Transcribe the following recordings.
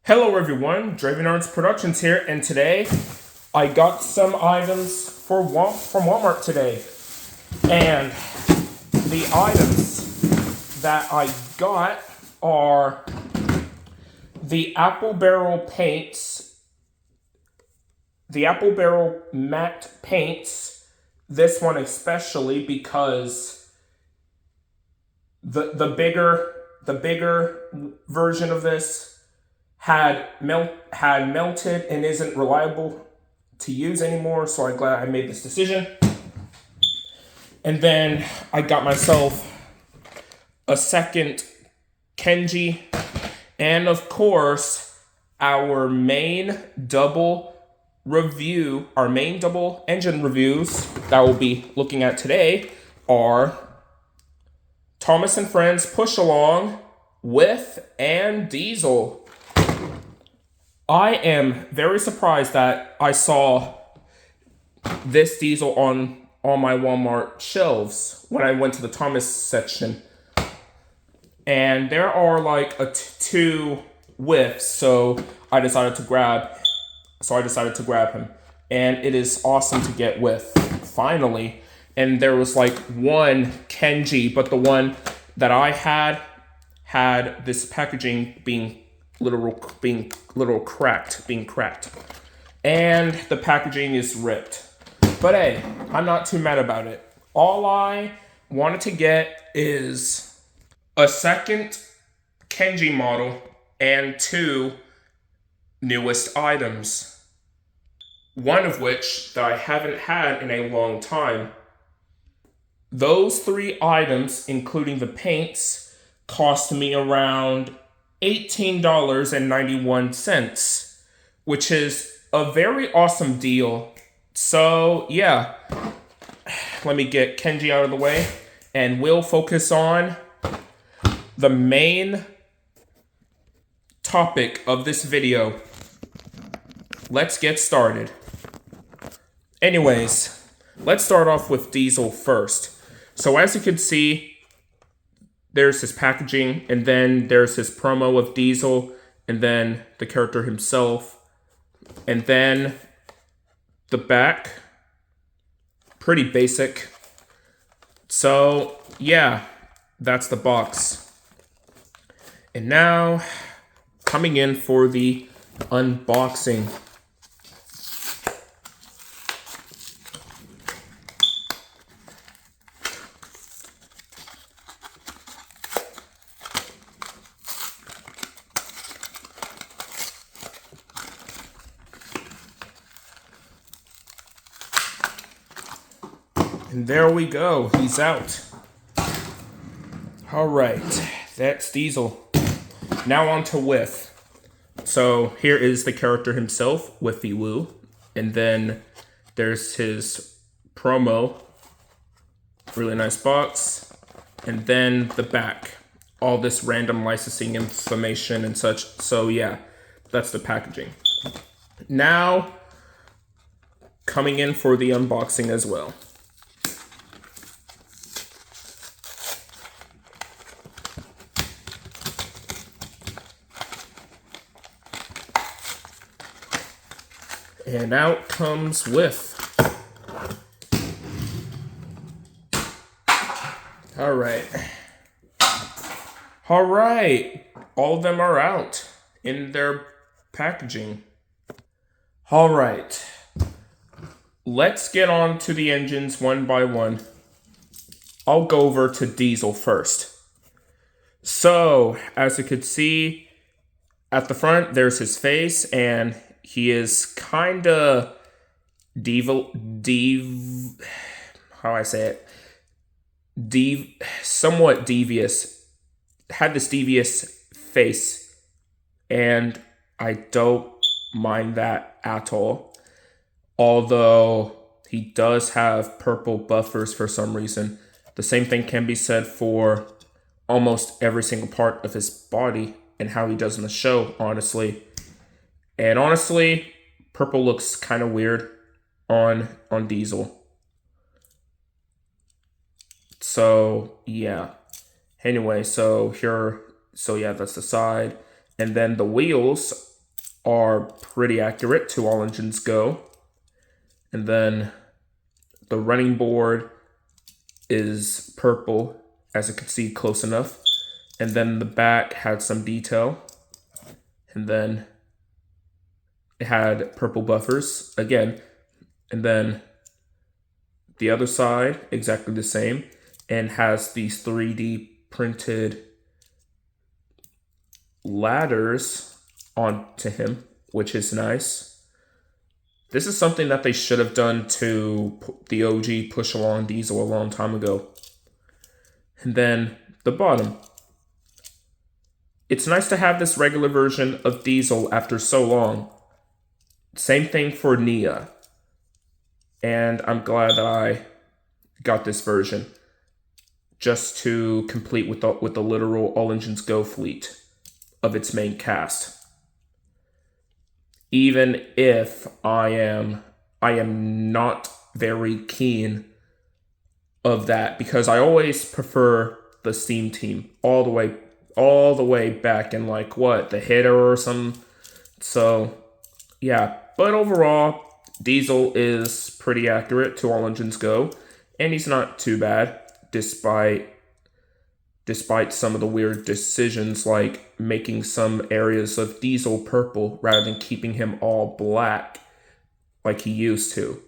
Hello everyone, Draven Arts Productions here, and today I got some items from Walmart today. And the items that I got are the Apple Barrel paints, the Apple Barrel matte paints, this one especially because the bigger version of this had melted and isn't reliable to use anymore, so I'm glad I made this decision. And then I got myself a second Kenji, and of course our main double engine reviews that we'll be looking at today are Thomas and Friends Push Along, Whiff, and Diesel. I am very surprised that I saw this Diesel on my Walmart shelves when I went to the Thomas section. And there are like two Whiffs, so I decided to grab him. And it is awesome to get Whiff, finally. And there was like one Kenji, but the one that I had this packaging being cracked. And the packaging is ripped. But hey, I'm not too mad about it. All I wanted to get is a second Kenji model and two newest items. One of which that I haven't had in a long time. Those three items, including the paints, cost me around $18.91, which is a very awesome deal. So yeah, let me get Kenji out of the way and we'll focus on the main topic of this video. Let's get started. Anyways, let's start off with Diesel first. So as you can see, there's his packaging, and then there's his promo of Diesel, and then the character himself, and then the back. Pretty basic. So yeah, that's the box. And now, coming in for the unboxing. And there we go, he's out. All right, that's Diesel. Now on to Whiff. So here is the character himself, Whiffy Woo. And then there's his promo. Really nice box. And then the back. All this random licensing information and such. So yeah, that's the packaging. Now, coming in for the unboxing as well. And out comes Whiff. All right. All of them are out in their packaging. All right. Let's get on to the engines one by one. I'll go over to Diesel first. So, as you could see, at the front, there's his face, and he is kinda somewhat devious. Had this devious face, and I don't mind that at all. Although he does have purple buffers for some reason. The same thing can be said for almost every single part of his body and how he does in the show, honestly. And honestly, purple looks kind of weird on Diesel. So yeah. Anyway, so yeah, that's the side. And then the wheels are pretty accurate to All Engines Go. And then the running board is purple, as you can see close enough. And then the back had some detail. And then it had purple buffers again. And then the other side, exactly the same, and has these 3D printed ladders onto him, which is nice. This is something that they should have done to the OG Push Along Diesel a long time ago. And then the bottom. It's nice to have this regular version of Diesel after so long. Same thing for Nia. And I'm glad that I got this version just to complete with the literal All Engines Go fleet of its main cast. Even if I am not very keen of that, because I always prefer the Steam team all the way back in like what, the Hitter or something. So yeah, but overall Diesel is pretty accurate to All Engines Go, and he's not too bad despite some of the weird decisions, like making some areas of Diesel purple rather than keeping him all black like he used to.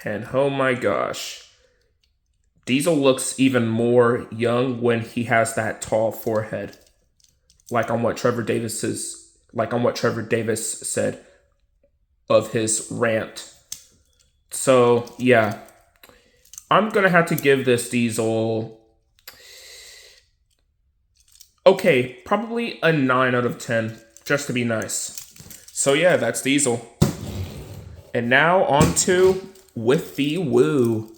And oh my gosh, Diesel looks even more young when he has that tall forehead, like on what Trevor Davis said of his rant. So yeah, I'm gonna have to give this Diesel, okay, probably a 9 out of 10, just to be nice. So yeah, that's Diesel. And now on to Whiffy Woo.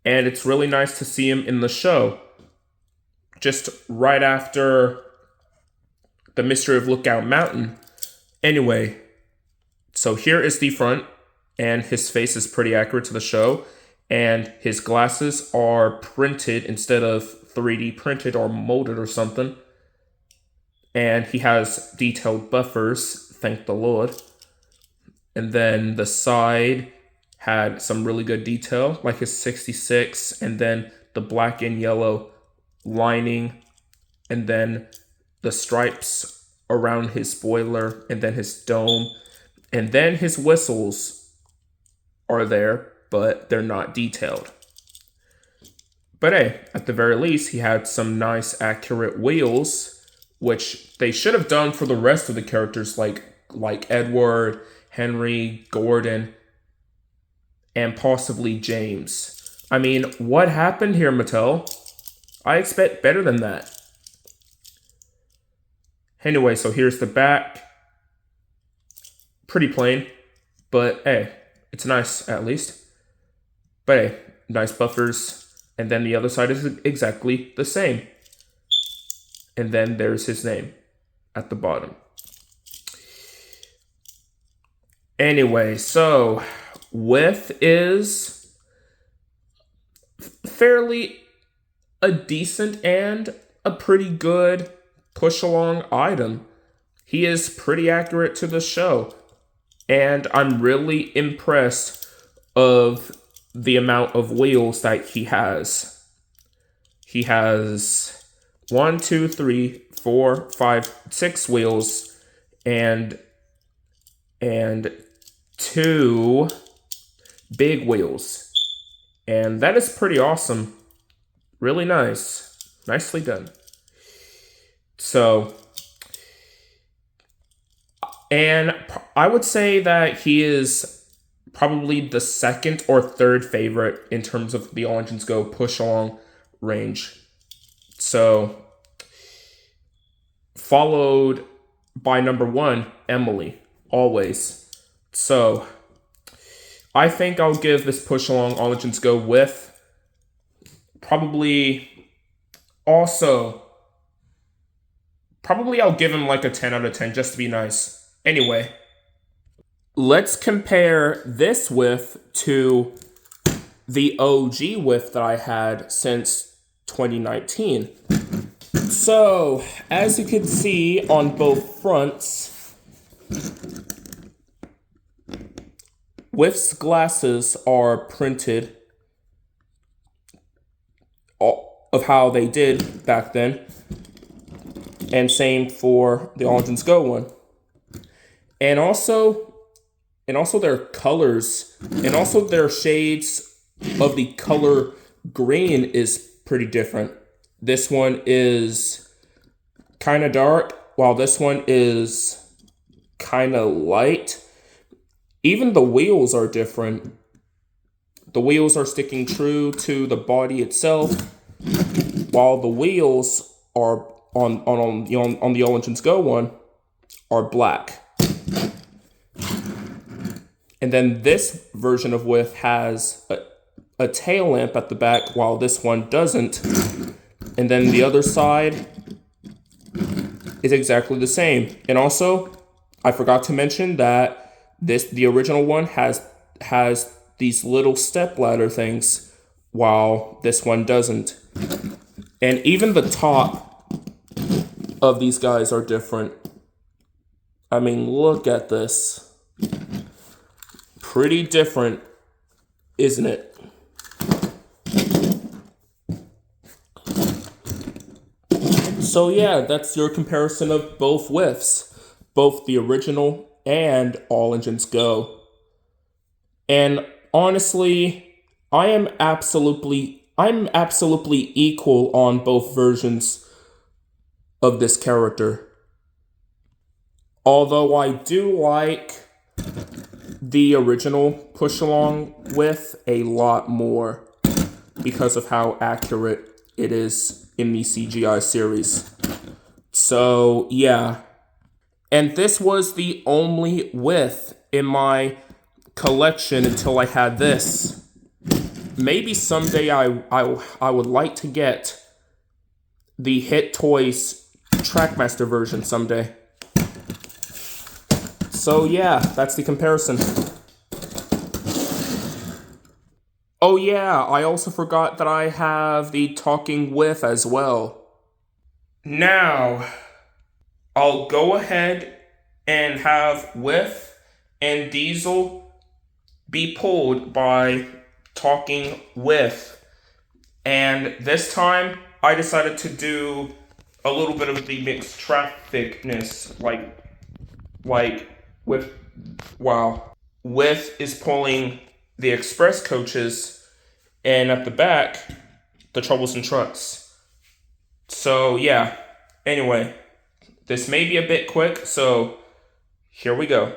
And it's really nice to see him in the show, just right after the Mystery of Lookout Mountain. Anyway, so here is the front, and his face is pretty accurate to the show, and his glasses are printed instead of 3D printed or molded or something. And he has detailed buffers, thank the Lord. And then the side had some really good detail, like his 66, and then the black and yellow lining, and then the stripes around his spoiler, and then his dome, and then his whistles are there, but they're not detailed. But hey, at the very least, he had some nice accurate wheels, which they should have done for the rest of the characters, like Edward, Henry, Gordon, and possibly James. I mean, what happened here, Mattel? I expect better than that. Anyway, so here's the back. Pretty plain, but hey, it's nice at least. But hey, nice buffers. And then the other side is exactly the same. And then there's his name at the bottom. Anyway, so Whiff is fairly a decent and a pretty good push-along item. He is pretty accurate to the show, and I'm really impressed of the amount of wheels that he has. He has 1, 2, 3, 4, 5, 6 wheels, and 2 big wheels. And that is pretty awesome. Really nice. Nicely done. So, and I would say that he is probably the second or third favorite in terms of the All Engines Go push-along range. So, followed by number 1, Emily, always. So, I think I'll give this push-along All Engines Go Whiff probably I'll give him like a 10 out of 10 just to be nice. Anyway, let's compare this Whiff to the OG Whiff that I had since 2019. So, as you can see on both fronts, Whiff's glasses are printed of how they did back then, and same for the All Engines Go one. And also their colors, and also their shades of the color green is pretty different. This one is kind of dark, while this one is kind of light. Even the wheels are different. The wheels are sticking true to the body itself, while the wheels are on the All Engines Go one are black. And then this version of Whiff has a tail lamp at the back, while this one doesn't. And then the other side is exactly the same. And also, I forgot to mention that the original one has these little step ladder things, while this one doesn't. And even the top of these guys are different. I mean, look at this. Pretty different, isn't it? So yeah, that's your comparison of both Whiffs, both the original and All Engines Go. And honestly, I'm absolutely equal on both versions of this character. Although I do like the original Push Along Whiff a lot more because of how accurate it is in the CGI series. So yeah. And this was the only Whiff in my collection until I had this. Maybe someday I would like to get the Hit Toys Trackmaster version someday. So yeah, that's the comparison. Oh yeah, I also forgot that I have the Talking Whiff as well. Now, I'll go ahead and have Whiff and Diesel be pulled by Talking Whiff. And this time, I decided to do a little bit of the mixed trafficness, like Whiff is pulling the express coaches, and at the back, the troublesome trucks. So yeah, anyway, this may be a bit quick, so here we go.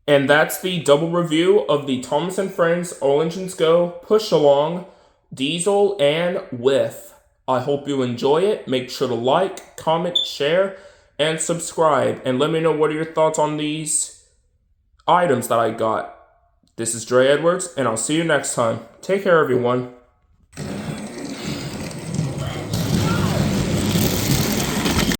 And that's the double review of the Thomas & Friends All Engines Go, Push Along, Diesel, and Whiff. I hope you enjoy it. Make sure to like, comment, share, and subscribe. And let me know what are your thoughts on these items that I got. This is Dre Edwards, and I'll see you next time. Take care, everyone.